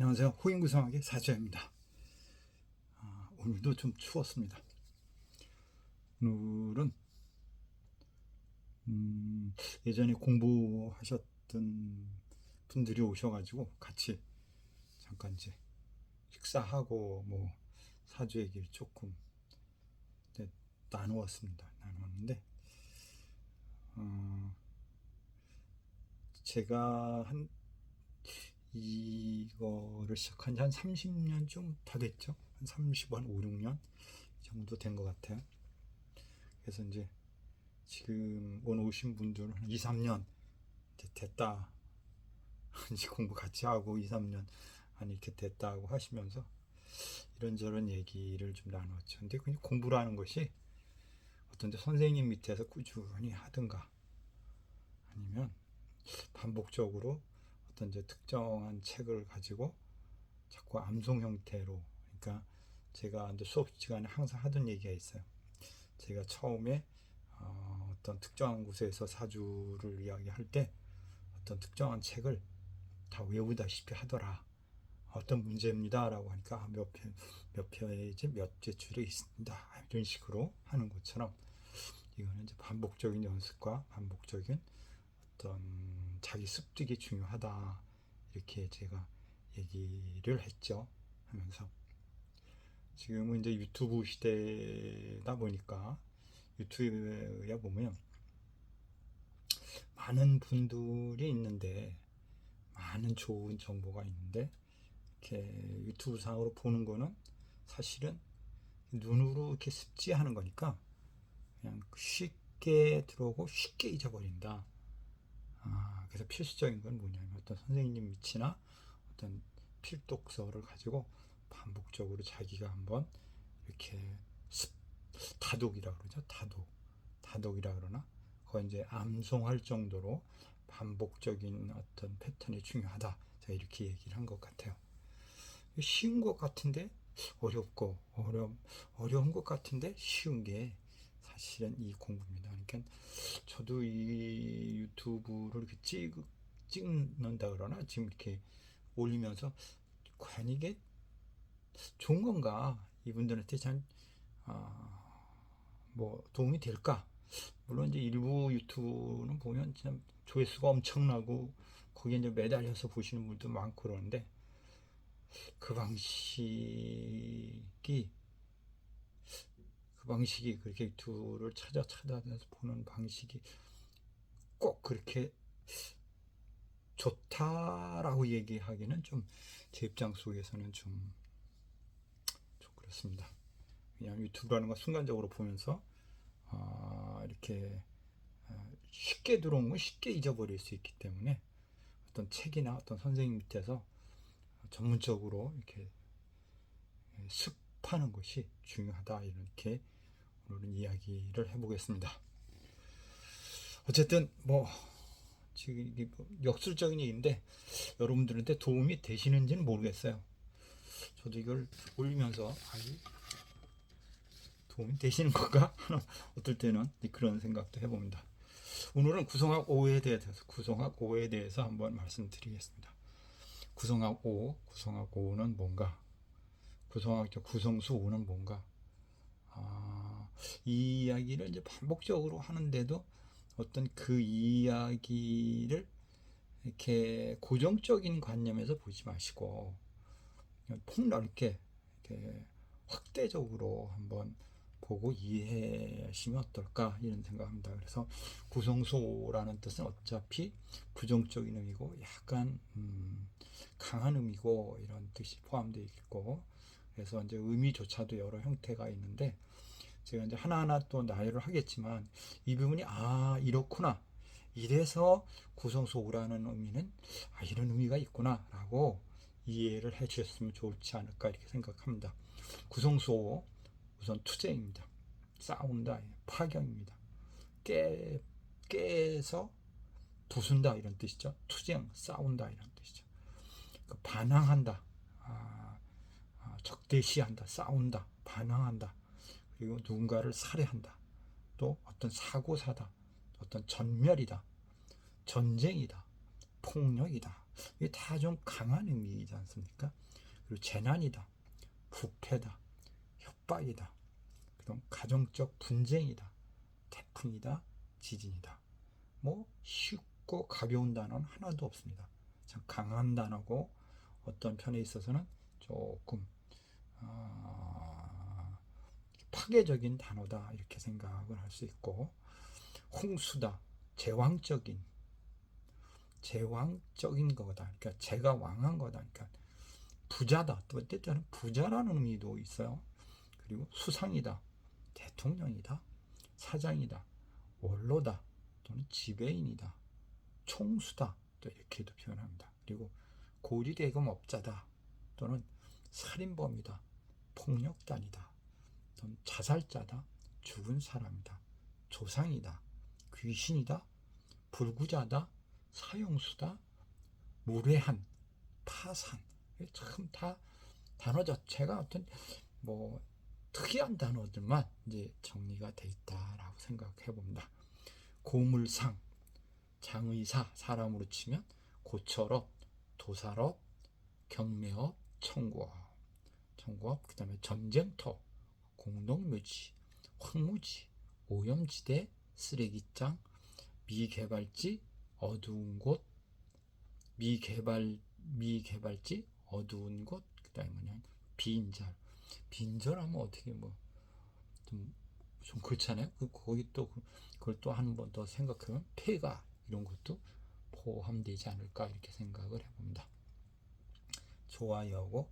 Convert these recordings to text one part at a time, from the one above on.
안녕하세요. 호인구성학의 사주입니다. 오늘도 좀 추웠습니다. 오늘은 예전에 공부하셨던 분들이 오셔가지고 같이 잠깐 이제 식사하고 뭐 사주 얘기를 조금 나누었는데 제가 이거를 시작한 지 한 30년 좀 더 됐죠. 한 30한 5, 6년 정도 된 것 같아요. 그래서 이제 지금 오늘 오신 분들은 2, 3년 됐다. 이제 공부 같이 하고 2, 3년 한 이렇게 됐다고 하시면서 이런저런 얘기를 좀 나눴죠. 근데 그냥 공부라는 것이 어떤 선생님 밑에서 꾸준히 하든가 아니면 반복적으로 어떤 이제 특정한 책을 가지고 자꾸 암송 형태로, 그러니까 제가 이제 수업 시간에 항상 하던 얘기가 있어요. 제가 처음에 어떤 특정한 곳에서 사주를 이야기할 때 어떤 특정한 책을 다 외우다시피 하더라. 어떤 문제입니다 라고 하니까 몇 페이지 몇 제출이 있습니다, 이런 식으로 하는 것처럼 이거는 이제 반복적인 연습과 반복적인 어떤 자기 습득이 중요하다, 이렇게 제가 얘기를 했죠. 하면서 지금은 이제 유튜브 시대다 보니까 유튜브에 보면 많은 분들이 있는데, 많은 좋은 정보가 있는데 이렇게 유튜브 상으로 보는 거는 사실은 눈으로 이렇게 습지하는 거니까 그냥 쉽게 들어오고 쉽게 잊어버린다. 그래서 필수적인 건 뭐냐면 어떤 선생님 밑이나 어떤 필독서를 가지고 반복적으로 자기가 한번 이렇게 다독이라 그러죠. 다독이라 그러나 그거 이제 암송할 정도로 반복적인 어떤 패턴이 중요하다. 제가 이렇게 얘기를 한 것 같아요. 쉬운 것 같은데 어렵고, 어려운 것 같은데 쉬운 게 사실은 이 공부입니다. 그러니까 저도 이 유튜브를 이렇게 찍는다 그러나 지금 이렇게 올리면서 과연 이게 좋은 건가, 이분들한테 잘 뭐 도움이 될까. 물론 이제 일부 유튜브는 보면 진짜 조회수가 엄청나고 거기에 이제 매달려서 보시는 분도 많고 그러는데, 그 방식이 그렇게 유튜브를 찾아다녀서 보는 방식이 꼭 그렇게 좋다라고 얘기하기는 좀 제 입장 속에서는 좀 그렇습니다. 왜냐하면 유튜브라는 건 순간적으로 보면서 이렇게 쉽게 들어온 건 쉽게 잊어버릴 수 있기 때문에 어떤 책이나 어떤 선생님 밑에서 전문적으로 이렇게 습하는 것이 중요하다, 이렇게 오늘은 이야기를 해보겠습니다. 어쨌든 뭐 지금 이게 역술적인 얘기인데 여러분들한테 도움이 되시는지는 모르겠어요. 저도 이걸 올리면서 도움이 되시는 건가? 어떨 때는 그런 생각도 해봅니다. 오늘은 구성학 5에 대해서 한번 말씀드리겠습니다. 구성학 5는 뭔가? 구성학적 구성수 5는 뭔가? 이 이야기를 이제 반복적으로 하는데도 어떤 그 이야기를 이렇게 고정적인 관념에서 보지 마시고 폭넓게 이렇게 확대적으로 한번 보고 이해하시면 어떨까, 이런 생각합니다. 그래서 구성소라는 뜻은 어차피 부정적인 의미고 약간 강한 의미고 이런 뜻이 포함되어 있고, 그래서 이제 의미조차도 여러 형태가 있는데 제가 이제 하나하나 또 나열을 하겠지만 이 부분이 이렇구나, 이래서 구성소라는 의미는 이런 의미가 있구나 라고 이해를 해 주셨으면 좋지 않을까, 이렇게 생각합니다. 구성소 우선 투쟁입니다. 싸운다, 파경입니다. 깨서 부순다, 이런 뜻이죠. 투쟁, 싸운다, 이런 뜻이죠. 반항한다, 적대시한다, 싸운다, 반항한다, 그리고 누군가를 살해한다, 또 어떤 사고사다, 어떤 전멸이다, 전쟁이다, 폭력이다. 이게 다 좀 강한 의미이지 않습니까? 그리고 재난이다, 부패다, 협박이다, 그럼 가정적 분쟁이다, 태풍이다, 지진이다. 뭐 쉽고 가벼운 단어는 하나도 없습니다. 참 강한 단어고 어떤 편에 있어서는 조금 파괴적인 단어다 이렇게 생각을 할 수 있고, 홍수다, 제왕적인 거다. 그러니까 제가 왕한 거다. 그러니까 부자다. 또 때때는 부자라는 의미도 있어요. 그리고 수상이다, 대통령이다, 사장이다, 원로다, 또는 지배인이다, 총수다, 또 이렇게도 표현합니다. 그리고 고리대금업자다, 또는 살인범이다, 폭력단이다, 또는 자살자다, 죽은 사람이다, 조상이다, 귀신이다, 불구자다, 사형수다, 무례한, 파산. 참 다 단어 자체가 어떤 뭐 특이한 단어들만 이제 정리가 돼 있다라고 생각해 봅니다. 고물상, 장의사, 사람으로 치면 고철업, 도살업, 경매업, 청구업, 그 다음에 전쟁터, 공동묘지, 황무지, 오염지대, 쓰레기장, 미개발지, 어두운 곳, 미개발지, 어두운 곳, 그 다음에 그냥 빈절하면 어떻게 뭐 좀 그렇잖아요. 거기 또 그걸 또 한 번 더 생각하면 폐가 이런 것도 포함되지 않을까 이렇게 생각을 해봅니다. 좋아요하고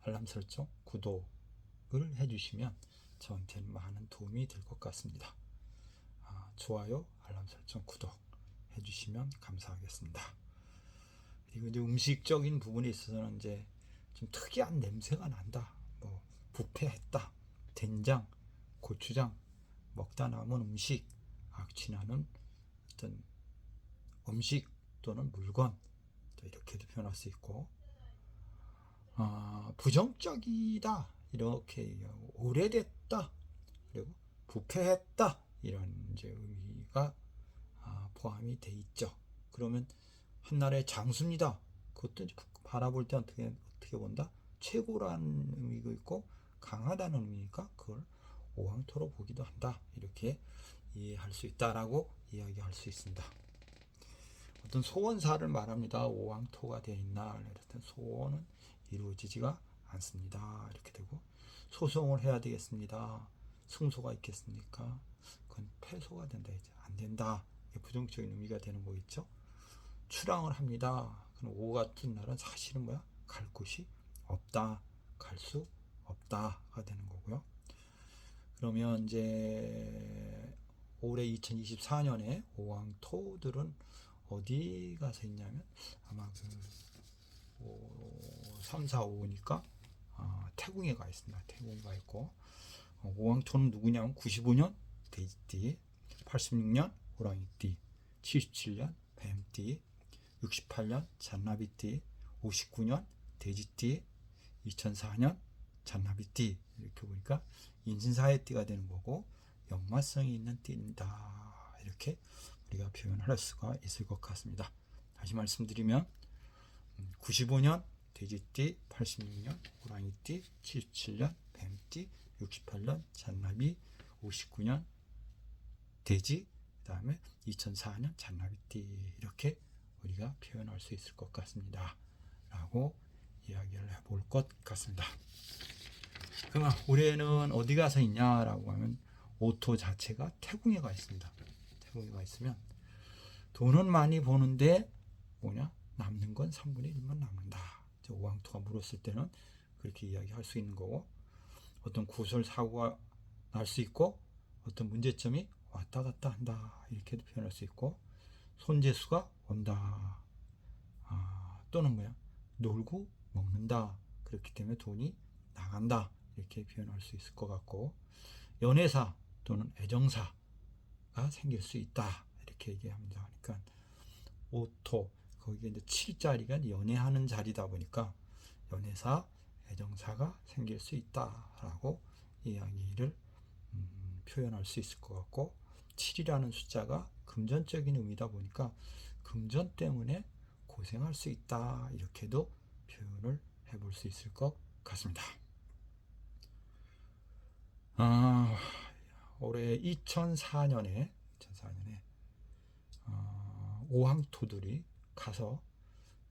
알람 설정, 구독을 해주시면 저한테는 많은 도움이 될 것 같습니다. 좋아요, 알람 설정, 구독 해주시면 감사하겠습니다. 그리고 이제 음식적인 부분에 있어서는 이제 좀 특이한 냄새가 난다. 뭐 부패했다. 된장, 고추장, 먹다 남은 음식, 악취나는 어떤 음식 또는 물건, 또 이렇게도 표현할 수 있고, 부정적이다 이렇게 얘기하고, 오래됐다, 그리고 부패했다 이런 이제 의미가 포함이 돼 있죠. 그러면 한나라의 장수입니다. 그것도 바라볼 때 어떻게 본다? 최고라는 의미가 있고 강하다는 의미니까 그걸 오왕토로 보기도 한다. 이렇게 이해할 수 있다라고 이야기할 수 있습니다. 어떤 소원사를 말합니다. 오왕토가 되어 있나? 이랬더니 소원은 이루어지지가 않습니다. 이렇게 되고, 소송을 해야 되겠습니다. 승소가 있겠습니까? 그건 패소가 된다. 이제 안 된다. 부정적인 의미가 되는 거겠죠. 출항을 합니다. 그럼 오 같은 날은 사실은 뭐야? 갈 곳이 없다. 갈 수 없다가 되는 거고요. 그러면 이제 올해 2024년에 오왕토들은 어디 가서 있냐면 아마 3, 4, 5니까 태궁에 가 있습니다. 태궁에 가 있고, 오왕토는 누구냐면 95년 돼지띠, 86년 호랑이띠, 77년 뱀띠, 68년 잔나비띠, 59년 돼지띠, 2004년 잔나비띠. 이렇게 보니까 인신사회띠가 되는 거고 역마성이 있는 띠입니다. 이렇게 우리가 표현할 수가 있을 것 같습니다. 다시 말씀드리면 95년 돼지띠, 86년 호랑이띠, 77년 뱀띠, 68년 잔나비, 59년 돼지, 그 다음에 2004년 잔나비띠. 이렇게 우리가 표현할 수 있을 것 같습니다. 라고 이야기를 해볼 것 같습니다. 그러면 올해는 어디 가서 있냐라고 하면 오토 자체가 태궁에 가 있습니다. 태궁에 가 있으면 돈은 많이 버는데 뭐냐? 남는 건 3분의 1만 남는다. 오왕토가 물었을 때는 그렇게 이야기할 수 있는 거고, 어떤 구설 사고가 날 수 있고 어떤 문제점이 왔다 갔다 한다. 이렇게도 표현할 수 있고, 손재수가 온다. 또는 뭐야? 놀고 먹는다. 그렇기 때문에 돈이 나간다. 이렇게 표현할 수 있을 것 같고, 연애사 또는 애정사가 생길 수 있다. 이렇게 얘기합니다. 그러니까 오토, 거기에 이제 7자리가 연애하는 자리다 보니까 연애사, 애정사가 생길 수 있다라고 이야기를 표현할 수 있을 것 같고, 7이라는 숫자가 금전적인 의미다 보니까 금전 때문에 고생할 수 있다. 이렇게도 표현을 해볼 수 있을 것 같습니다. 올해 2004년에 오항토들이 가서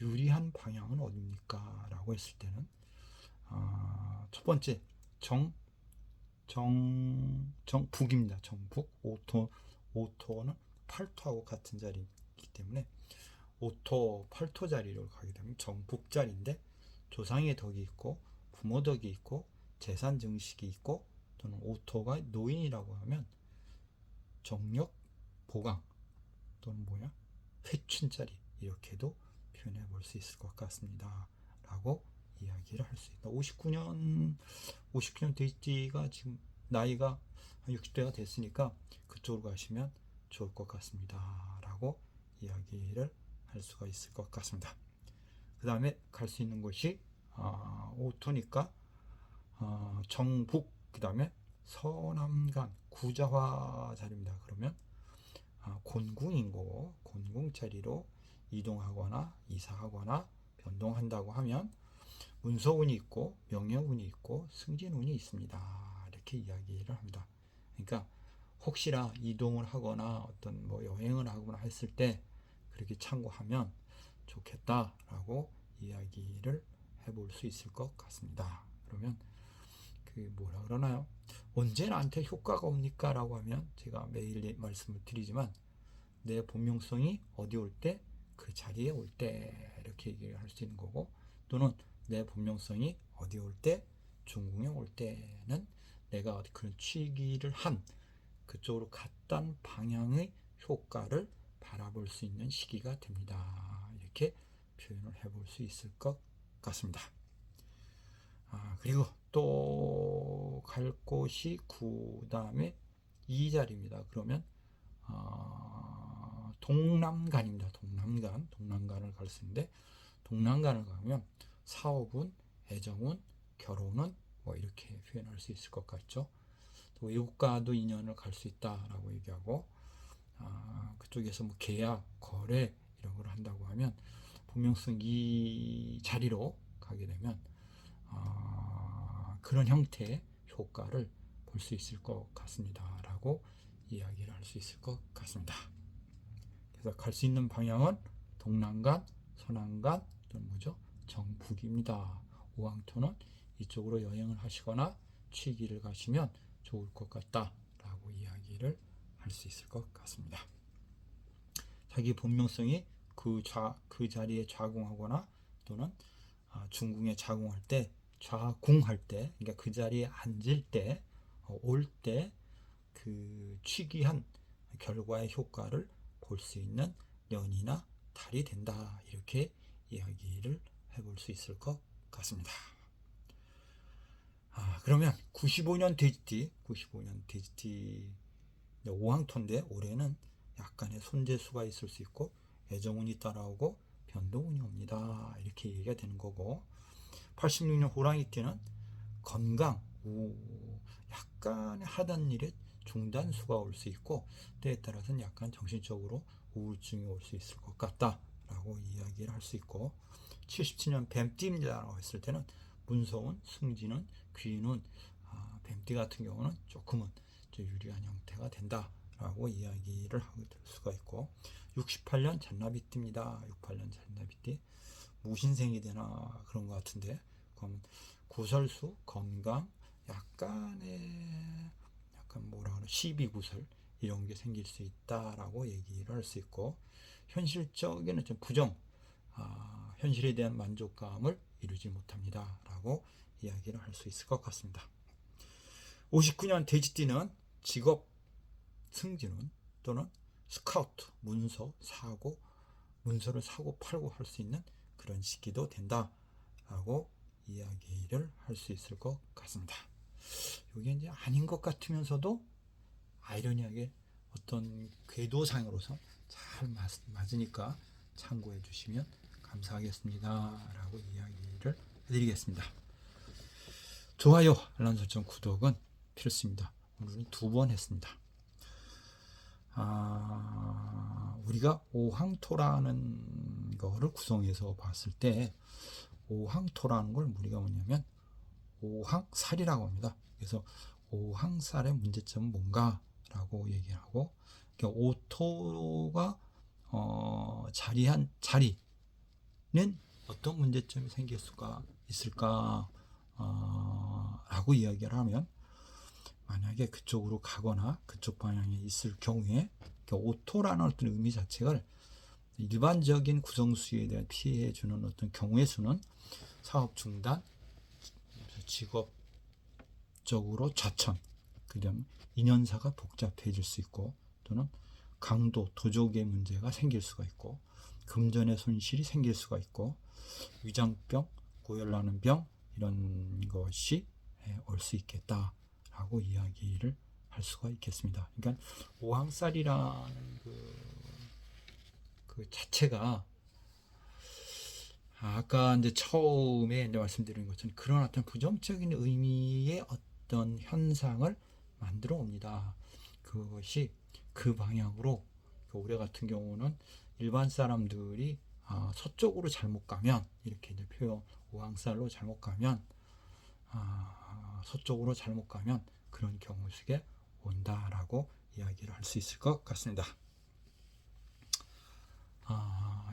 유리한 방향은 어딥니까? 라고 했을 때는 첫 번째 정북입니다. 정북. 오토는 8토하고 같은 자리이기 때문에 오토 8토 자리로 가게 되면 정북 자리인데 조상의 덕이 있고 부모 덕이 있고 재산 증식이 있고 또는 오토가 노인이라고 하면 정력 보강 또는 회춘 자리 이렇게도 표현해 볼 수 있을 것 같습니다. 라고 이야기를 할 수 있다. 59년 돼지띠가 지금 나이가 한 60대가 됐으니까 그쪽으로 가시면 좋을 것 같습니다. 라고 이야기를 할 수가 있을 것 같습니다. 그 다음에 갈 수 있는 곳이 오토니까 정북, 그 다음에 서남간 구자화 자리입니다. 그러면 곤궁인 거고 곤궁 자리로 이동하거나 이사하거나 변동한다고 하면 문서운이 있고 명예운이 있고 승진운이 있습니다. 이렇게 이야기를 합니다. 그러니까 혹시나 이동을 하거나 어떤 여행을 하거나 했을 때 그렇게 참고하면 좋겠다라고 이야기를 해볼 수 있을 것 같습니다. 그러면 뭐라 그러나요? 언제 나한테 효과가 옵니까? 라고 하면 제가 매일 말씀을 드리지만 내 본명성이 어디 올 때 그 자리에 올 때 이렇게 얘기를 할 수 있는 거고 또는 내 본명성이 어디 올 때 중궁에 올 때는 내가 그런 취기를 한 그쪽으로 갔던 방향의 효과를 바라볼 수 있는 시기가 됩니다. 이렇게 표현을 해볼 수 있을 것 같습니다. 그리고 또 갈 곳이 그 다음에 이 자리입니다. 그러면 동남간입니다. 동남간을 갈 수 있는데 동남간을 가면 사업운, 애정운, 결혼운 이렇게 표현할 수 있을 것 같죠. 또 외국가도 인연을 갈 수 있다라고 얘기하고 그쪽에서 계약, 거래 이런 걸 한다고 하면 분명성 이 자리로 가게 되면 그런 형태의 효과를 볼 수 있을 것 같습니다. 라고 이야기를 할 수 있을 것 같습니다. 그래서 갈 수 있는 방향은 동남간, 서남간 또는 정북입니다. 오항토는 이쪽으로 여행을 하시거나 취기를 가시면 좋을 것 같다라고 이야기를 할 수 있을 것 같습니다. 자기 본명성이 그 자리에 좌궁하거나 또는 중궁에 자궁할 때 좌궁할 때 그러니까 그 자리에 앉을 때 올 때 그 취기한 결과의 효과를 볼 수 있는 년이나 달이 된다 이렇게 이야기를 해볼 수 있을 것 같습니다. 그러면 95년 돼지띠 오항토인데 올해는 약간의 손재수가 있을 수 있고 애정운이 따라오고 변동운이 옵니다. 이렇게 얘기가 되는 거고 86년 호랑이띠는 건강, 약간의 하던 일에 중단수가 올 수 있고 때에 따라서는 약간 정신적으로 우울증이 올 수 있을 것 같다라고 이야기를 할 수 있고 77년 뱀띠입니다라고 했을 때는 문서운, 승진운, 귀인운, 뱀띠 같은 경우는 조금은 유리한 형태가 된다라고 이야기를 하게 될 수가 있고 68년 잔나비띠입니다. 68년 잔나비띠 무신생이 되나 그런 것 같은데 그러면 구설수, 건강, 약간 시비구설 이런 게 생길 수 있다라고 얘기를 할 수 있고 현실적에는 좀 부정, 현실에 대한 만족감을 이루지 못합니다. 라고 이야기를 할 수 있을 것 같습니다. 59년 돼지띠는 직업 승진운 또는 스카우트, 문서를 사고 팔고 할 수 있는 그런 시기도 된다라고 이야기를 할 수 있을 것 같습니다. 이게 이제 아닌 것 같으면서도 아이러니하게 어떤 궤도상으로서 잘 맞으니까 참고해 주시면 감사하겠습니다. 라고 이야기를 해드리겠습니다. 좋아요, 알람 설정, 구독은 필수입니다. 오늘은 2번 했습니다. 우리가 오항토라는 거를 구성해서 봤을 때 오항토라는 걸 우리가 뭐냐면 오항살이라고 합니다. 그래서 오항살의 문제점은 뭔가라고 얘기하고, 그러니까 오토가 자리한 자리는 어떤 문제점이 생길 수가 있을까 라고 이야기를 하면, 만약에 그쪽으로 가거나 그쪽 방향에 있을 경우에 오토라는 어떤 의미 자체가 일반적인 구성수에 대한 피해 주는 어떤 경우의 수는 사업 중단, 직업적으로 좌천, 그다음 인연사가 복잡해질 수 있고, 또는 강도, 도적의 문제가 생길 수가 있고, 금전의 손실이 생길 수가 있고, 위장병, 고열나는 병, 이런 것이 올 수 있겠다라고 이야기를 할 수가 있겠습니다. 그러니까 오항살이라는 그 자체가 아까 이제 처음에 이제 말씀드린 것처럼 그런 어떤 부정적인 의미의 어떤 현상을 만들어 옵니다. 그것이 그 방향으로, 올해 같은 경우는 일반 사람들이 서쪽으로 잘못 가면, 이렇게 이제 표현, 오항살로 잘못 가면, 서쪽으로 잘못 가면 그런 경우 속에 온다라고 이야기를 할 수 있을 것 같습니다.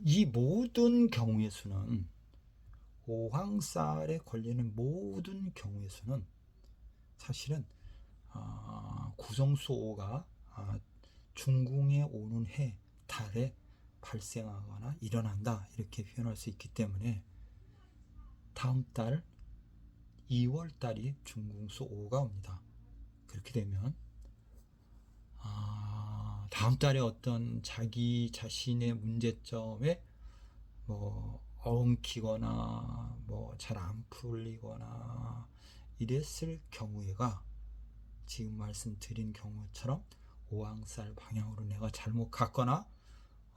이 모든 경우의 수는, 오항살에 걸리는 모든 경우의 수는 사실은 구성수 5가 중궁에 오는 해, 달에 발생하거나 일어난다, 이렇게 표현할 수 있기 때문에 다음 달 2월 달이 중궁수 5가 옵니다. 그렇게 되면 다음 달에 어떤 자기 자신의 문제점에 엉키거나 잘 안 풀리거나 이랬을 경우에가, 지금 말씀드린 경우처럼 오항살 방향으로 내가 잘못 갔거나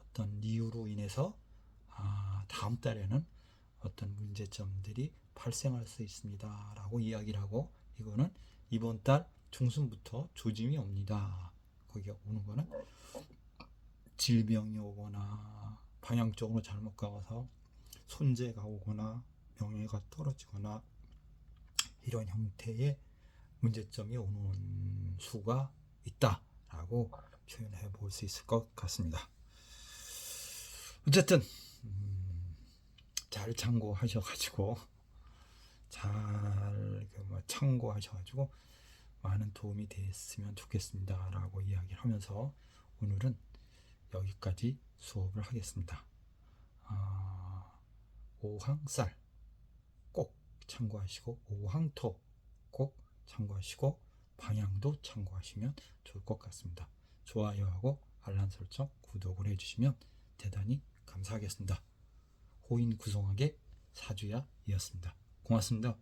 어떤 이유로 인해서 다음 달에는 어떤 문제점들이 발생할 수 있습니다 라고 이야기를 하고, 이거는 이번 달 중순부터 조짐이 옵니다. 거기가 오는 거는 질병이 오거나 방향적으로 잘못 가서 손재가 오거나 명예가 떨어지거나 이런 형태의 문제점이 오는 수가 있다라고 표현해 볼 수 있을 것 같습니다. 어쨌든 잘 참고하셔가지고 참고하셔가지고 많은 도움이 됐으면 좋겠습니다 라고 이야기를 하면서 오늘은 여기까지 수업을 하겠습니다. 오항살 꼭 참고하시고, 오항토 꼭 참고하시고, 방향도 참고하시면 좋을 것 같습니다. 좋아요하고 알람 설정, 구독을 해주시면 대단히 감사하겠습니다. 호인 구성학의 사주야이었습니다. 고맙습니다.